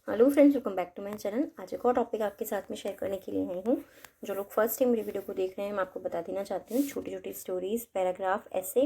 Hello friends, welcome back to my channel. आज एक और टॉपिक आपके साथ में शेयर करने के लिए आई हूँ। जो लोग फर्स्ट टाइम मेरी वीडियो को देख रहे हैं, मैं आपको बता देना चाहती हूँ, छोटी छोटी स्टोरीज, पैराग्राफ, ऐसे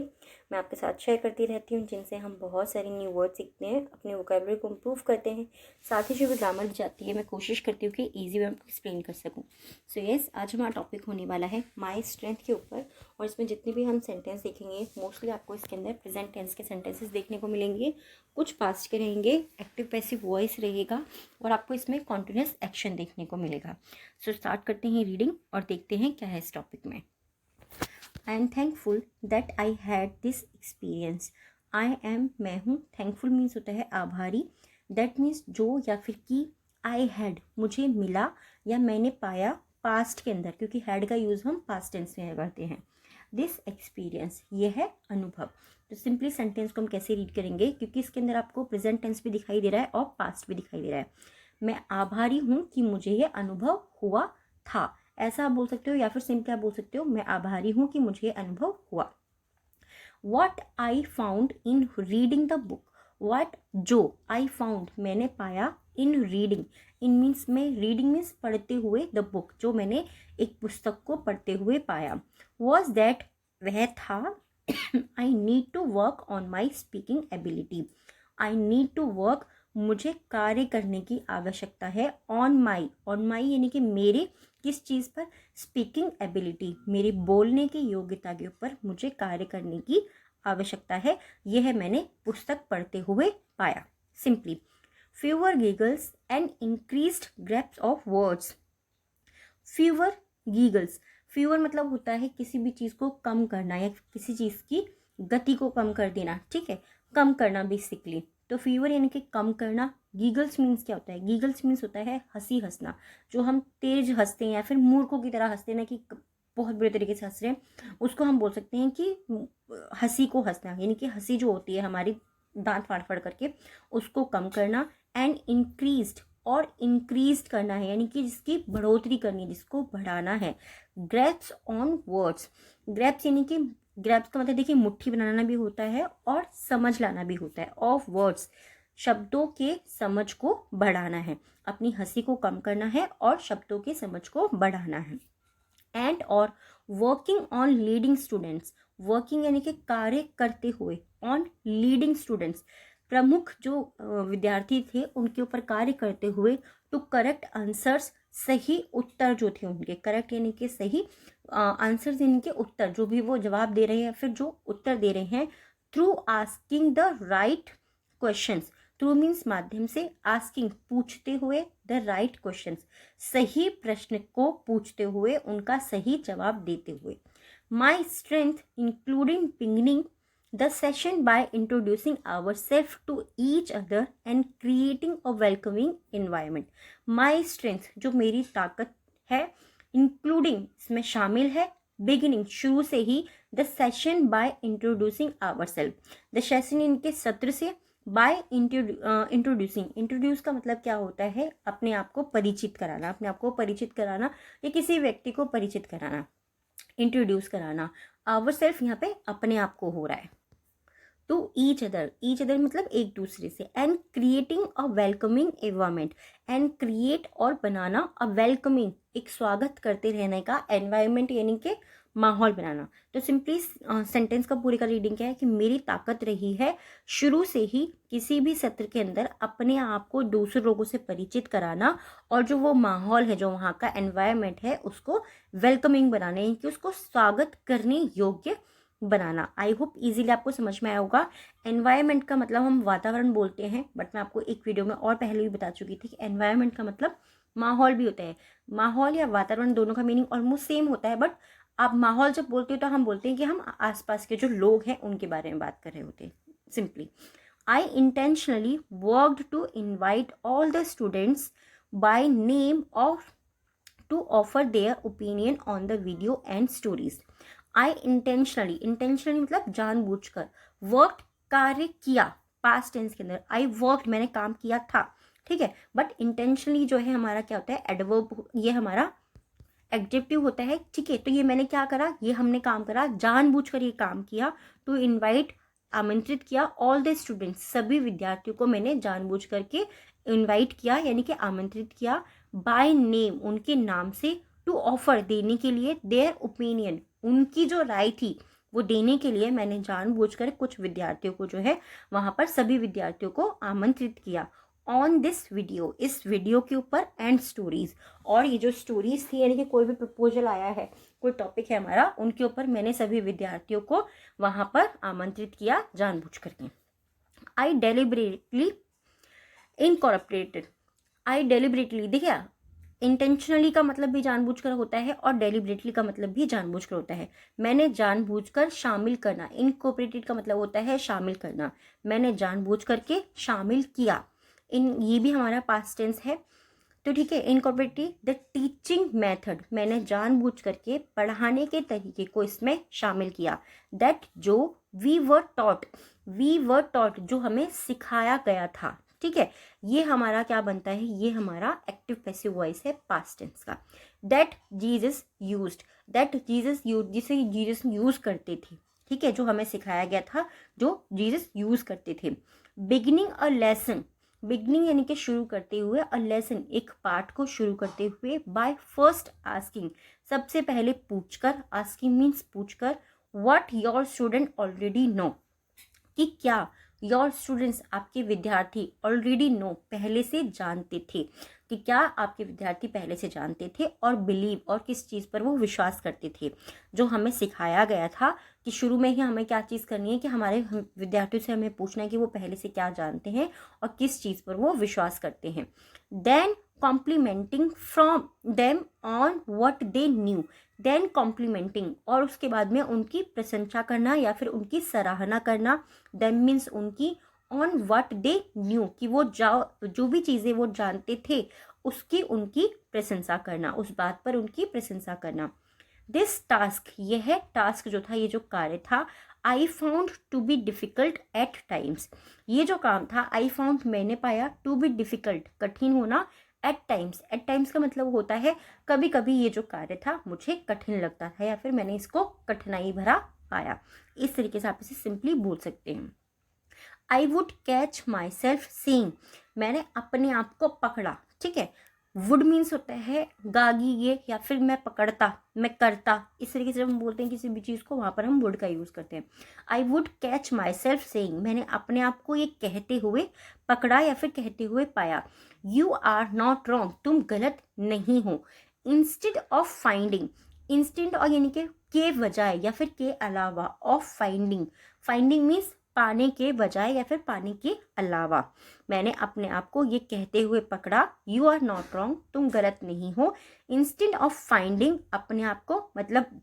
मैं आपके साथ शेयर करती रहती हूँ, जिनसे हम बहुत सारे न्यू वर्ड सीखते हैं, अपने वोकैबुलरी को इम्प्रूव करते हैं। साथ ही जो भी ग्रामर की जाती है, मैं कोशिश करती हूँ कि ईजी वे में आपको एक्सप्लेन कर सकूँ। सो यस, आज हमारा टॉपिक होने वाला है माई स्ट्रेंथ के ऊपर। और इसमें जितने भी हम सेंटेंस देखेंगे, मोस्टली आपको इसके अंदर प्रेजेंट टेंस के सेंटेंसेस देखने को मिलेंगे, कुछ पास्ट के रहेंगे, एक्टिव पैसिव वॉइस रहेगा और आपको इसमें कॉन्टिन्यूस एक्शन देखने को मिलेगा। सो स्टार्ट करते हैं रीडिंग और देखते हैं क्या है इस टॉपिक में। I am thankful that I had this experience. I am, मैं हूँ, थैंकफुल मीन्स होता है आभारी, दैट मीन्स जो या फिर की, आई हैड मुझे मिला या मैंने पाया पास्ट के अंदर, क्योंकि हैड का यूज़ हम पास्ट टेंस में करते हैं। दिस एक्सपीरियंस, ये है अनुभव। तो सिंपली सेंटेंस को हम कैसे रीड करेंगे, क्योंकि इसके अंदर आपको प्रेजेंट टेंस भी दिखाई दे रहा है और पास्ट भी दिखाई दे रहा है। मैं आभारी हूँ कि मुझे ये अनुभव हुआ था, ऐसा आप बोल सकते हो, या फिर सिंपली आप बोल सकते हो मैं आभारी हूँ कि मुझे ये अनुभव हुआ। What I found in reading the book. What, जो, आई फाउंड मैंने पाया, इन रीडिंग, इन मीन्स में, रीडिंग मीन्स पढ़ते हुए, द बुक जो मैंने एक पुस्तक को पढ़ते हुए पाया। वॉज दैट, वह था, I need to work on my speaking ability. I need to work, मुझे कार्य करने की आवश्यकता है, ऑन माई यानी कि मेरे किस चीज़ पर, स्पीकिंग एबिलिटी मेरी बोलने की योग्यता के ऊपर मुझे कार्य करने की आवश्यकता है। यह मैंने पुस्तक पढ़ते हुए पाया। Simply, fewer giggles and increased grasp of words. Fewer giggles, fewer मतलब होता है किसी भी चीज़ को कम करना या किसी चीज़ की गति को कम कर देना, ठीक है, कम करना बेसिकली। तो फीवर यानी कि कम करना। गीगल्स मीन्स क्या होता है, गीगल्स मीन्स होता है हंसी हंसना, जो हम तेज हंसते हैं या फिर मूर्खों की तरह हंसते हैं ना, कि बहुत बुरे तरीके से हंस रहे हैं, उसको हम बोल सकते हैं कि हंसी को हंसना, यानी कि हंसी जो होती है हमारी दांत फाड़ फाड़ करके, उसको कम करना। एंड इंक्रीज्ड, और इंक्रीज करना है, यानी कि जिसकी बढ़ोतरी करनी है, जिसको बढ़ाना है। ग्रैप्स ऑन वर्ड्स, ग्रैप्स यानी कि, ग्रैप्स का मतलब देखिए मुट्ठी बनाना भी होता है और समझ लाना भी होता है। ऑफ वर्ड्स, शब्दों के समझ को बढ़ाना है, अपनी हंसी को कम करना है और शब्दों के समझ को बढ़ाना है। एंड और working on leading students, working यानी कि कार्य करते हुए, ऑन लीडिंग स्टूडेंट्स प्रमुख जो विद्यार्थी थे उनके ऊपर कार्य करते हुए, टू करेक्ट आंसर्स, सही उत्तर जो थे उनके, करेक्ट यानी कि सही, आंसर्स यानी कि उत्तर, जो भी वो जवाब दे रहे हैं फिर जो उत्तर दे रहे हैं, through asking the right questions, through means माध्यम से, आस्किंग पूछते हुए, द राइट क्वेश्चंस सही प्रश्न को पूछते हुए, उनका सही जवाब देते हुए। My strength including beginning the session by introducing ourselves to each other and creating a welcoming environment. My strength, जो मेरी ताकत है, including इसमें शामिल है, beginning शुरू से ही, the session by introducing ourselves, the session इनके सत्र से, by introducing, introduce का मतलब क्या होता है, अपने आप को परिचित कराना, अपने आप को परिचित कराना या किसी व्यक्ति को परिचित कराना, इंट्रोड्यूस कराना। ourself यहाँ पे अपने आप को हो रहा है। टू ईच अदर मतलब एक दूसरे से। And creating a welcoming environment, and create और बनाना, अ वेलकमिंग एक स्वागत करते रहने का, एनवायरमेंट यानी कि माहौल बनाना। तो सिंपली सेंटेंस का पूरे का रीडिंग क्या है कि मेरी ताकत रही है शुरू से ही किसी भी सत्र के अंदर अपने आप को दूसरे लोगों से परिचित कराना, और जो वो माहौल है, जो वहाँ का एनवायरमेंट है, उसको वेलकमिंग बनाना, यानी कि उसको स्वागत करने योग्य बनाना। आई होप इजीली आपको समझ में आया होगा। एनवायरनमेंट का मतलब हम वातावरण बोलते हैं, बट मैं आपको एक वीडियो में और पहले भी बता चुकी थी कि एनवायरनमेंट का मतलब माहौल भी होता है। माहौल या वातावरण दोनों का मीनिंग ऑलमोस्ट सेम होता है, बट आप माहौल जब बोलते हो तो हम बोलते हैं कि हम आसपास के जो लोग हैं उनके बारे में बात कर रहे होते हैं। Simply, I intentionally worked to invite all the students by name of to offer their opinion on the video and stories. I intentionally मतलब जानबूझकर, वर्क कार्य किया, पास्ट टेंस के अंदर, आई वर्क मैंने काम किया था, ठीक है, बट इंटेंशनली जो है हमारा क्या होता है, एडवर्ब, ये हमारा एडजेक्टिव होता है, ठीक है। तो ये मैंने क्या करा, ये हमने काम करा, जानबूझकर ये काम किया। टू इनवाइट, आमंत्रित किया, ऑल द स्टूडेंट्स सभी विद्यार्थियों को मैंने जानबूझ करके इनवाइट किया यानी कि आमंत्रित किया, बाय नेम उनके नाम से, टू ऑफर देने के लिए, देयर ओपिनियन उनकी जो राय थी वो देने के लिए मैंने जानबूझकर कुछ विद्यार्थियों को जो है वहाँ पर सभी विद्यार्थियों को आमंत्रित किया। ऑन दिस वीडियो इस वीडियो के ऊपर, एंड स्टोरीज और ये जो स्टोरीज थी यानी कि कोई भी प्रपोजल आया है, कोई टॉपिक है हमारा, उनके ऊपर मैंने सभी विद्यार्थियों को वहाँ पर आमंत्रित किया जानबूझ करके। आई डेलिबरेटली इनकॉर्पोरेटेड, आई डेलिबरेटली, देखिए इंटेंशनली का मतलब भी जानबूझकर होता है और डेलिबरेटली का मतलब भी जानबूझकर होता है। मैंने जानबूझकर शामिल करना, इनकॉर्पोरेटेड का मतलब होता है शामिल करना, मैंने जानबूझ करके शामिल किया, इन ये भी हमारा पास्ट टेंस है। तो ठीक है, इनकॉर्पोरेटेड द टीचिंग मेथड, मैंने जानबूझ करके पढ़ाने के तरीके को इसमें शामिल किया। दैट जो वी वर टॉट जो हमें सिखाया गया था, ठीक है, ये हमारा क्या बनता है, ये हमारा एक्टिव पैसिव वॉइस है पास्ट टेंस का। That Jesus used, that Jesus use, जिसे जीसस यूज करते थे, ठीक है, जो हमें सिखाया गया था, जो जीसस यूज करते थे। बिगिनिंग अ लेसन, बिगनिंग यानी कि शुरू करते हुए, अ लेसन एक पाठ को शुरू करते हुए, बाय फर्स्ट आस्किंग सबसे पहले पूछकर, आस्किंग मीन्स पूछकर, what your student already know कि क्या योर स्टूडेंट्स आपके विद्यार्थी ऑलरेडी नो पहले से जानते थे, कि क्या आपके विद्यार्थी पहले से जानते थे, और बिलीव और किस चीज़ पर वो विश्वास करते थे। जो हमें सिखाया गया था कि शुरू में ही हमें क्या चीज़ करनी है कि हमारे विद्यार्थियों से हमें पूछना है कि वो पहले से क्या जानते हैं और किस चीज़ पर वो विश्वास करते हैं। Then complimenting from them on what they knew, then complimenting और उसके बाद में उनकी प्रशंसा करना या फिर उनकी सराहना करना, देम मीन्स उनकी, ऑन व्हाट दे न्यू कि वो जो भी चीज़ें वो जानते थे उसकी उनकी प्रशंसा करना, उस बात पर उनकी प्रशंसा करना। दिस टास्क, यह टास्क जो था, ये जो कार्य था, I found to be difficult at times, ये जो काम था आई फाउंड मैंने पाया, टू बी डिफ़िकल्ट कठिन होना, एट टाइम्स का मतलब होता है कभी कभी ये जो कार्य था मुझे कठिन लगता था या फिर मैंने इसको कठिनाई भरा पाया। इस तरीके से आप इसे सिंपली बोल सकते हैं। I would catch my self seeing, मैंने अपने आप को पकड़ा, ठीक है, वुड मीन्स होता है गागी ये, या फिर मैं पकड़ता, मैं करता, इस तरीके से जब हम बोलते हैं किसी भी चीज़ को वहाँ पर हम वुड का यूज़ करते हैं। I would catch my self saying, मैंने अपने आप को ये कहते हुए पकड़ा या फिर कहते हुए पाया। यू आर नॉट रॉन्ग, तुम गलत नहीं हो। इंस्टेड ऑफ फाइंडिंग, इंस्टेंट और यानी कि के बजाय या फिर के अलावा, ऑफ फाइंडिंग, फाइंडिंग मीन्स पाने के बजाय या फिर पाने के अलावा, मैंने अपने आप को ये कहते हुए पकड़ा, यू आर नॉट रॉन्ग, तुम गलत नहीं हो। इंस्टेड ऑफ फाइंडिंग, अपने आप को मतलब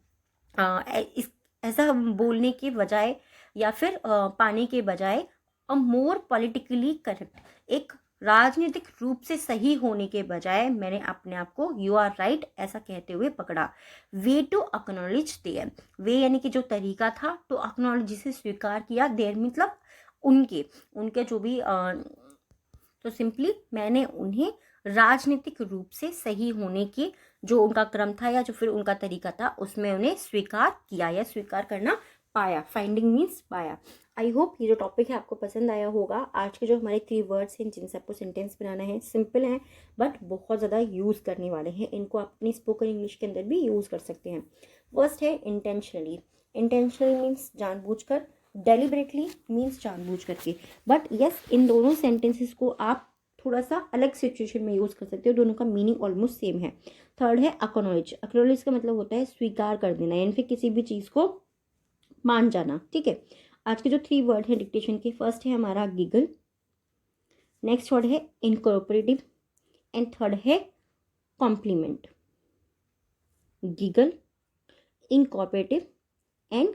ऐसा बोलने के बजाय या फिर पाने के बजाय, अ मोर पॉलिटिकली करेक्ट, एक राजनीतिक रूप से सही होने के बजाय मैंने अपने आप को यू आर राइट ऐसा कहते हुए पकड़ा। वे टू अक्नॉलेज देयर, वे यानी कि जो तरीका था, टू अक्नॉलेज जिसे स्वीकार किया, देयर मतलब उनके उनके जो भी तो सिंपली मैंने उन्हें राजनीतिक रूप से सही होने के जो उनका क्रम था या जो फिर उनका तरीका था उसमें उन्हें स्वीकार किया या स्वीकार करना पाया। फाइंडिंग मीन्स पाया। आई होप ये जो टॉपिक है आपको पसंद आया होगा। आज के जो हमारे 3 वर्ड्स हैं जिनसे आपको सेंटेंस बनाना है, सिंपल हैं बट बहुत ज़्यादा यूज़ करने वाले हैं। इनको आप अपनी स्पोकन इंग्लिश के अंदर भी यूज़ कर सकते हैं। फर्स्ट है इंटेंशनली। इंटेंशनली मीन्स जानबूझकर, डेलिबरेटली मीन्स जानबूझ करके। बट यस, इन दोनों सेंटेंसेस को आप थोड़ा सा अलग सिचुएशन में यूज़ कर सकते हो, दोनों का मीनिंग ऑलमोस्ट सेम है। थर्ड है एक्नॉलेज। एक्नॉलेज का मतलब होता है स्वीकार कर देना यानी फिर किसी भी चीज़ को मान जाना। ठीक है, आज के जो 3 वर्ड हैं डिक्टेशन के, फर्स्ट है हमारा गिगल, नेक्स्ट वर्ड है इनकॉर्पोरेटिव एंड थर्ड है complement. Giggle, incorporative and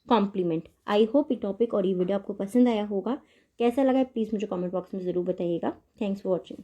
complement. I hope ये टॉपिक और ये वीडियो आपको पसंद आया होगा। कैसा लगा प्लीज़ मुझे कमेंट बॉक्स में ज़रूर बताइएगा। Thanks for watching.